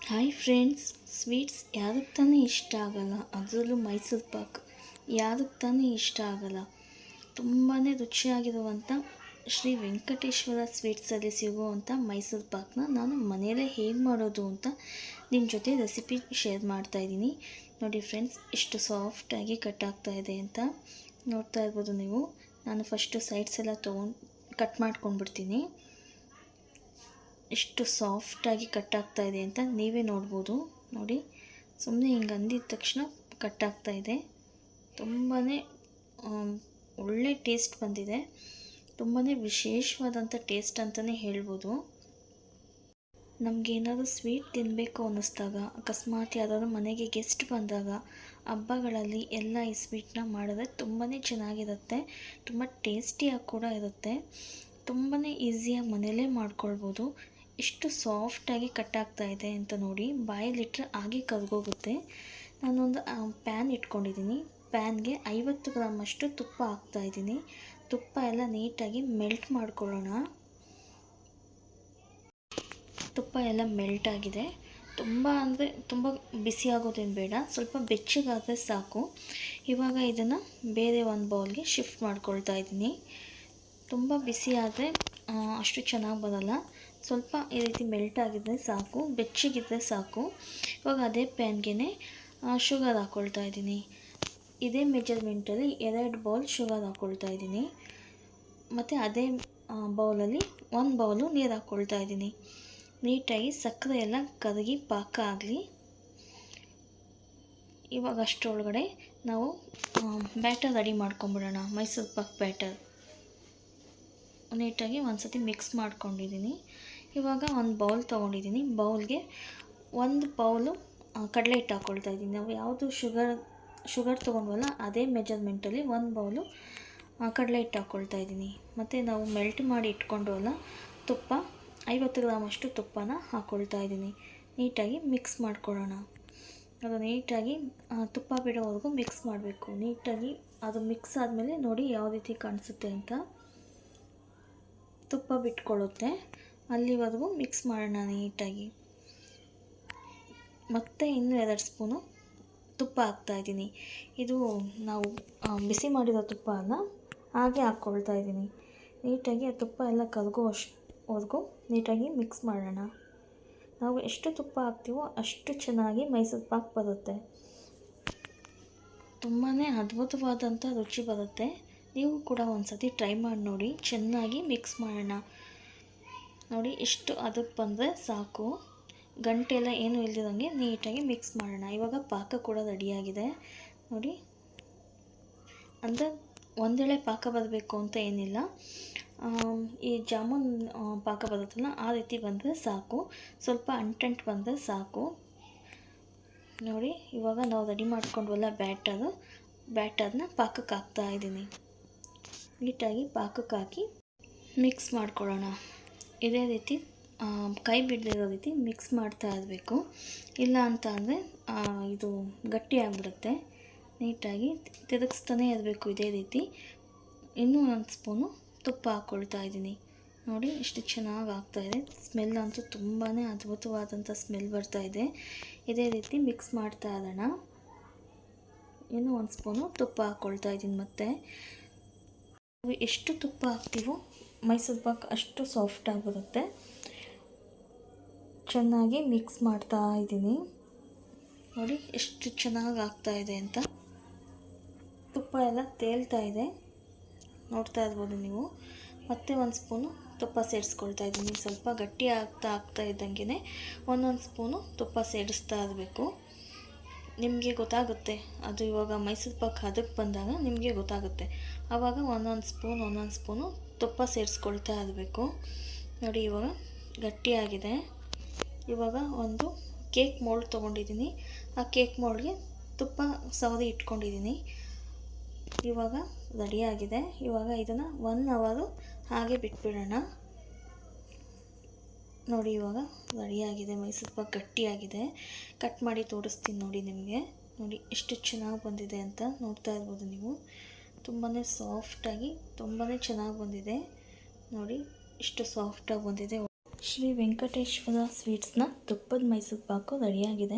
Hi friends, sweets ಯಾರಿಗೆ ತಾನೇ ಇಷ್ಟ ಆಗಲ್ಲ. ಅದರಲ್ಲೂ ಮೈಸೂರು ಪಾಕ್ ಯಾರಿಗೆ ತಾನೇ ಇಷ್ಟ ಆಗಲ್ಲ. ತುಂಬಾ ರುಚಿಯಾಗಿರುವಂಥ ಶ್ರೀ ವೆಂಕಟೇಶ್ವರ ಸ್ವೀಟ್ಸಲ್ಲಿ ಸಿಗುವಂಥ ಮೈಸೂರು ಪಾಕ್ನ ನಾನು ಮನೆಯಲ್ಲೇ ಹೇಗೆ ಮಾಡೋದು ಅಂತ ನಿಮ್ಮ ಜೊತೆ ರೆಸಿಪಿ ಶೇರ್ ಮಾಡ್ತಾಯಿದ್ದೀನಿ. ನೋಡಿ ಫ್ರೆಂಡ್ಸ್, ಎಷ್ಟು ಸಾಫ್ಟಾಗಿ ಕಟ್ ಆಗ್ತಾ ಇದೆ ಅಂತ ನೋಡ್ತಾ ಇರ್ಬೋದು ನೀವು. ನಾನು ಫಸ್ಟು ಸೈಡ್ಸ್ ಎಲ್ಲ ಕಟ್ ಮಾಡ್ಕೊಂಡ್ಬಿಡ್ತೀನಿ. ಎಷ್ಟು ಸಾಫ್ಟಾಗಿ ಕಟ್ ಆಗ್ತಾ ಇದೆ ಅಂತ ನೀವೇ ನೋಡ್ಬೋದು. ನೋಡಿ, ಸುಮ್ಮನೆ ಹಿಂಗೆ ಅಂದಿದ ತಕ್ಷಣ ಕಟ್ ಆಗ್ತಾ ಇದೆ. ತುಂಬಾ ಒಳ್ಳೆ ಟೇಸ್ಟ್ ಬಂದಿದೆ. ತುಂಬಾ ವಿಶೇಷವಾದಂಥ ಟೇಸ್ಟ್ ಅಂತಲೇ ಹೇಳ್ಬೋದು. ನಮಗೇನಾದರೂ ಸ್ವೀಟ್ ತಿನ್ನಬೇಕು ಅನ್ನಿಸ್ದಾಗ, ಅಕಸ್ಮಾತ್ ಯಾರಾದರೂ ಮನೆಗೆ ಗೆಸ್ಟ್ ಬಂದಾಗ, ಹಬ್ಬಗಳಲ್ಲಿ ಎಲ್ಲ ಈ ಸ್ವೀಟ್ನ ಮಾಡಿದ್ರೆ ತುಂಬಾ ಚೆನ್ನಾಗಿರುತ್ತೆ. ತುಂಬ ಟೇಸ್ಟಿಯಾಗಿ ಕೂಡ ಇರುತ್ತೆ. ತುಂಬಾ ಈಸಿಯಾಗಿ ಮನೆಯಲ್ಲೇ ಮಾಡ್ಕೊಳ್ಬೋದು. ಎಷ್ಟು ಸಾಫ್ಟಾಗಿ ಕಟ್ ಆಗ್ತಾ ಇದೆ ಅಂತ ನೋಡಿ. ಬಾಯಲ್ಲಿಟ್ಟರೆ ಹಾಗೆ ಕರಗೋಗುತ್ತೆ. ನಾನೊಂದು ಪ್ಯಾನ್ ಇಟ್ಕೊಂಡಿದ್ದೀನಿ. ಪ್ಯಾನ್ಗೆ 50 ಗ್ರಾಮಷ್ಟು ತುಪ್ಪ ಹಾಕ್ತಾಯಿದ್ದೀನಿ. ತುಪ್ಪ ಎಲ್ಲ ನೀಟಾಗಿ ಮೆಲ್ಟ್ ಮಾಡ್ಕೊಳ್ಳೋಣ. ತುಪ್ಪ ಎಲ್ಲ ಮೆಲ್ಟ್ ಆಗಿದೆ. ತುಂಬ ಅಂದರೆ ತುಂಬ ಬಿಸಿ ಆಗೋದೇನು ಬೇಡ, ಸ್ವಲ್ಪ ಬೆಚ್ಚಗಾದರೆ ಸಾಕು. ಇವಾಗ ಇದನ್ನು ಬೇರೆ ಒಂದು ಬೌಲ್ಗೆ ಶಿಫ್ಟ್ ಮಾಡ್ಕೊಳ್ತಾ ಇದ್ದೀನಿ. ತುಂಬ ಬಿಸಿ ಆದರೆ ಅಷ್ಟು ಚೆನ್ನಾಗಿ ಬರೋಲ್ಲ. ಸ್ವಲ್ಪ ಈ ರೀತಿ ಮೆಲ್ಟ್ ಆಗಿದ್ದರೆ ಸಾಕು, ಬೆಚ್ಚಗಿದ್ದರೆ ಸಾಕು. ಇವಾಗ ಅದೇ ಪ್ಯಾನ್ಗೆ ಶುಗರ್ ಹಾಕ್ಕೊಳ್ತಾ ಇದ್ದೀನಿ. ಇದೇ ಮೆಜರ್ಮೆಂಟಲ್ಲಿ 2 ಬೌಲ್ ಶುಗರ್ ಹಾಕ್ಕೊಳ್ತಾ ಇದ್ದೀನಿ. ಮತ್ತು ಅದೇ ಬೌಲಲ್ಲಿ 1 ಬೌಲು ನೀರು ಹಾಕ್ಕೊಳ್ತಾ ಇದ್ದೀನಿ. ನೀಟಾಗಿ ಸಕ್ಕರೆ ಎಲ್ಲ ಕರಗಿ ಪಾಕ ಆಗಲಿ. ಇವಾಗ ಅಷ್ಟರೊಳಗಡೆ ನಾವು ಬ್ಯಾಟರ್ ರೆಡಿ ಮಾಡ್ಕೊಂಬಿಡೋಣ. ಮೈಸೂರು ಪಾಕ್ ಬ್ಯಾಟರ್ ನೀಟಾಗಿ ಒಂದು ಸತಿ ಮಿಕ್ಸ್ ಮಾಡ್ಕೊಂಡಿದ್ದೀನಿ. ಇವಾಗ ಒಂದು ಬೌಲ್ ತೊಗೊಂಡಿದ್ದೀನಿ. ಬೌಲ್ಗೆ 1 ಬೌಲು ಕಡಲೆ ಹಿಟ್ಟು ಹಾಕ್ಕೊಳ್ತಾ ಇದ್ದೀನಿ. ನಾವು ಯಾವುದು ಶುಗರ್ ತೊಗೊಂಡ್ವಲ್ಲ ಅದೇ ಮೆಜರ್ಮೆಂಟಲ್ಲಿ 1 ಬೌಲು ಕಡಲೆ ಹಿಟ್ಟು ಹಾಕ್ಕೊಳ್ತಾ ಇದ್ದೀನಿ. ಮತ್ತು ನಾವು ಮೆಲ್ಟ್ ಮಾಡಿ ಇಟ್ಕೊಂಡವಲ್ಲ ತುಪ್ಪ, 50 ಗ್ರಾಮಷ್ಟು ತುಪ್ಪನ ಹಾಕ್ಕೊಳ್ತಾ ಇದ್ದೀನಿ. ನೀಟಾಗಿ ಮಿಕ್ಸ್ ಮಾಡ್ಕೊಳ್ಳೋಣ. ಅದು ನೀಟಾಗಿ ತುಪ್ಪ ಬಿಡೋವರೆಗೂ ಮಿಕ್ಸ್ ಮಾಡಬೇಕು. ನೀಟಾಗಿ ಅದು ಮಿಕ್ಸ್ ಆದಮೇಲೆ ನೋಡಿ ಯಾವ ರೀತಿ ಕಾಣಿಸುತ್ತೆ ಅಂತ. ತುಪ್ಪ ಬಿಟ್ಕೊಳ್ಳುತ್ತೆ, ಅಲ್ಲಿವರೆಗೂ ಮಿಕ್ಸ್ ಮಾಡೋಣ ನೀಟಾಗಿ. ಮತ್ತು ಇನ್ನೂ 2 ಸ್ಪೂನು ತುಪ್ಪ ಹಾಕ್ತಾಯಿದ್ದೀನಿ. ಇದು ನಾವು ಬಿಸಿ ಮಾಡಿರೋ ತುಪ್ಪ ಅಲ್ಲ, ಹಾಗೆ ಹಾಕ್ಕೊಳ್ತಾ ಇದ್ದೀನಿ. ನೀಟಾಗಿ ಆ ತುಪ್ಪ ಎಲ್ಲ ಕರಗೋವರೆಗೂ ನೀಟಾಗಿ ಮಿಕ್ಸ್ ಮಾಡೋಣ. ನಾವು ಎಷ್ಟು ತುಪ್ಪ ಹಾಕ್ತೀವೋ ಅಷ್ಟು ಚೆನ್ನಾಗಿ ಮೈಸೂರು ಪಾಕ್ ಬರುತ್ತೆ. ತುಂಬಾ ಅದ್ಭುತವಾದಂಥ ರುಚಿ ಬರುತ್ತೆ. ನೀವು ಕೂಡ ಒಂದು ಸತಿ ಟ್ರೈ ಮಾಡಿ ನೋಡಿ. ಚೆನ್ನಾಗಿ ಮಿಕ್ಸ್ ಮಾಡೋಣ. ನೋಡಿ, ಎಷ್ಟು ಅದಕ್ಕೆ ಬಂದರೆ ಸಾಕು. ಗಂಟೆಲ್ಲ ಏನೂ ಇಲ್ದಿರಂಗೆ ನೀಟಾಗಿ ಮಿಕ್ಸ್ ಮಾಡೋಣ. ಇವಾಗ ಪಾಕ ಕೂಡ ರೆಡಿಯಾಗಿದೆ ನೋಡಿ. ಅಂದರೆ ಒಂದೇಳೆ ಪಾಕ ಬರಬೇಕು ಅಂತ ಏನಿಲ್ಲ. ಈ ಜಾಮೂನ್ ಪಾಕ ಬರುತ್ತಲ್ಲ ಆ ರೀತಿ ಬಂದರೆ ಸಾಕು. ಸ್ವಲ್ಪ ಅಂಟಂಟು ಬಂದರೆ ಸಾಕು. ನೋಡಿ, ಇವಾಗ ನಾವು ರೆಡಿ ಮಾಡ್ಕೊಂಡ್ವಲ್ಲ ಬ್ಯಾಟರ್ನ ಪಾಕಕ್ಕೆ ಹಾಕ್ತಾಯಿದ್ದೀನಿ. ನೀಟಾಗಿ ಪಾಕಕ್ಕೆ ಹಾಕಿ ಮಿಕ್ಸ್ ಮಾಡ್ಕೊಳ್ಳೋಣ. ಇದೇ ರೀತಿ ಕೈ ಬಿಡದಿರೋ ರೀತಿ ಮಿಕ್ಸ್ ಮಾಡ್ತಾ ಇರಬೇಕು. ಇಲ್ಲ ಅಂತ ಅಂದರೆ ಇದು ಗಟ್ಟಿಯಾಗಿಬಿಡುತ್ತೆ. ನೀಟಾಗಿ ತಿರುಗಿಸ್ತಾನೇ ಇರಬೇಕು ಇದೇ ರೀತಿ. ಇನ್ನೂ 1 ಸ್ಪೂನು ತುಪ್ಪ ಹಾಕ್ಕೊಳ್ತಾ ಇದ್ದೀನಿ. ನೋಡಿ, ಎಷ್ಟು ಚೆನ್ನಾಗಿ ಆಗ್ತಾಯಿದೆ. ಸ್ಮೆಲ್ ಅಂತೂ ತುಂಬಾ ಅದ್ಭುತವಾದಂಥ ಸ್ಮೆಲ್ ಬರ್ತಾಯಿದೆ. ಇದೇ ರೀತಿ ಮಿಕ್ಸ್ ಮಾಡ್ತಾ ಇರೋಣ. ಇನ್ನೂ 1 ಸ್ಪೂನು ತುಪ್ಪ ಹಾಕ್ಕೊಳ್ತಾ ಇದ್ದೀನಿ. ಮತ್ತು ಎಷ್ಟು ತುಪ್ಪ ಹಾಕ್ತೀವೋ ಮೈಸೂರು ಪಾಕ್ ಅಷ್ಟು ಸಾಫ್ಟಾಗಿ ಬರುತ್ತೆ. ಚೆನ್ನಾಗಿ ಮಿಕ್ಸ್ ಮಾಡ್ತಾ ಇದ್ದೀನಿ. ನೋಡಿ, ಎಷ್ಟು ಚೆನ್ನಾಗಿ ಆಗ್ತಾಯಿದೆ ಅಂತ. ತುಪ್ಪ ಎಲ್ಲ ತೇಲ್ತಾ ಇದೆ, ನೋಡ್ತಾ ಇರ್ಬೋದು ನೀವು. ಮತ್ತೆ 1 ಸ್ಪೂನು ತುಪ್ಪ ಸೇರಿಸ್ಕೊಳ್ತಾ ಇದ್ದೀನಿ. ಸ್ವಲ್ಪ ಗಟ್ಟಿ ಆಗ್ತಾ ಇದ್ದಂಗೆ ಒಂದೊಂದು ಸ್ಪೂನು ತುಪ್ಪ ಸೇರಿಸ್ತಾ ಇರಬೇಕು. ನಿಮಗೆ ಗೊತ್ತಾಗುತ್ತೆ ಅದು. ಇವಾಗ ಮೈಸೂರು ಪಾಕ್ ಅದಕ್ಕೆ ಬಂದಾಗ ನಿಮಗೆ ಗೊತ್ತಾಗುತ್ತೆ. ಆವಾಗ ಒಂದೊಂದು ಸ್ಪೂನು ತುಪ್ಪ ಸೇರಿಸ್ಕೊಳ್ತಾ ಇರಬೇಕು. ನೋಡಿ, ಇವಾಗ ಗಟ್ಟಿಯಾಗಿದೆ. ಇವಾಗ ಒಂದು ಕೇಕ್ ಮೋಲ್ಡ್ ತೊಗೊಂಡಿದ್ದೀನಿ. ಆ ಕೇಕ್ ಮೋಲ್ಡ್ಗೆ ತುಪ್ಪ ಸವರಿ ಇಟ್ಕೊಂಡಿದ್ದೀನಿ. ಇವಾಗ ರೆಡಿಯಾಗಿದೆ. ಇವಾಗ ಇದನ್ನು 1 ಅವರು ಹಾಗೆ ಬಿಟ್ಬಿಡೋಣ. ನೋಡಿ, ಇವಾಗ ರೆಡಿಯಾಗಿದೆ. ಮೈಸೂರು ಪಾಕ್ ಗಟ್ಟಿಯಾಗಿದೆ. ಕಟ್ ಮಾಡಿ ತೋರಿಸ್ತೀನಿ ನೋಡಿ ನಿಮಗೆ. ನೋಡಿ, ಎಷ್ಟು ಚೆನ್ನಾಗಿ ಬಂದಿದೆ ಅಂತ ನೋಡ್ತಾ ಇರ್ಬೋದು ನೀವು. ತುಂಬಾ ಸಾಫ್ಟಾಗಿ ತುಂಬಾ ಚೆನ್ನಾಗಿ ಬಂದಿದೆ. ನೋಡಿ, ಎಷ್ಟು ಸಾಫ್ಟಾಗಿ ಬಂದಿದೆ. ಶ್ರೀ ವೆಂಕಟೇಶ್ವರ ಸ್ವೀಟ್ಸ್ನ ತುಪ್ಪದ ಮೈಸೂರು ಪಾಕು ರೆಡಿಯಾಗಿದೆ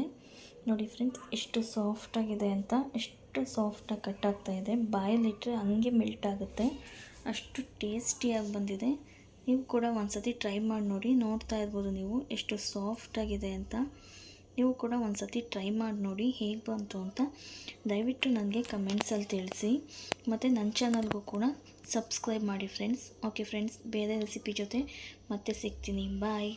ನೋಡಿ ಫ್ರೆಂಡ್ಸ್, ಎಷ್ಟು ಸಾಫ್ಟಾಗಿದೆ ಅಂತ. ಎಷ್ಟು ಸಾಫ್ಟಾಗಿ ಕಟ್ಟಾಗ್ತಾ ಇದೆ, ಬಾಯಲ್ಲಿಟ್ಟರೆ ಹಂಗೆ ಮೆಲ್ಟ್ ಆಗುತ್ತೆ, ಅಷ್ಟು ಟೇಸ್ಟಿಯಾಗಿ ಬಂದಿದೆ. ನೀವು ಕೂಡ ಒಂದ್ಸತಿ ಟ್ರೈ ಮಾಡಿ ನೋಡಿ. ನೋಡ್ತಾ ಇರ್ಬೋದು ನೀವು ಎಷ್ಟು ಸಾಫ್ಟಾಗಿದೆ ಅಂತ. ನೀವು ಕೂಡ ಒಂದ್ಸತಿ ಟ್ರೈ ಮಾಡಿ ನೋಡಿ ಹೇಗೆ ಬಂತು ಅಂತ. ದಯವಿಟ್ಟು ನನಗೆ ಕಮೆಂಟ್ಸಲ್ಲಿ ತಿಳಿಸಿ, ಮತ್ತು ನನ್ನ ಚಾನಲ್ಗೂ ಕೂಡ ಸಬ್ಸ್ಕ್ರೈಬ್ ಮಾಡಿ ಫ್ರೆಂಡ್ಸ್. ಓಕೆ ಫ್ರೆಂಡ್ಸ್, ಬೇರೆ ರೆಸಿಪಿ ಜೊತೆ ಮತ್ತೆ ಸಿಗ್ತೀನಿ. ಬಾಯ್.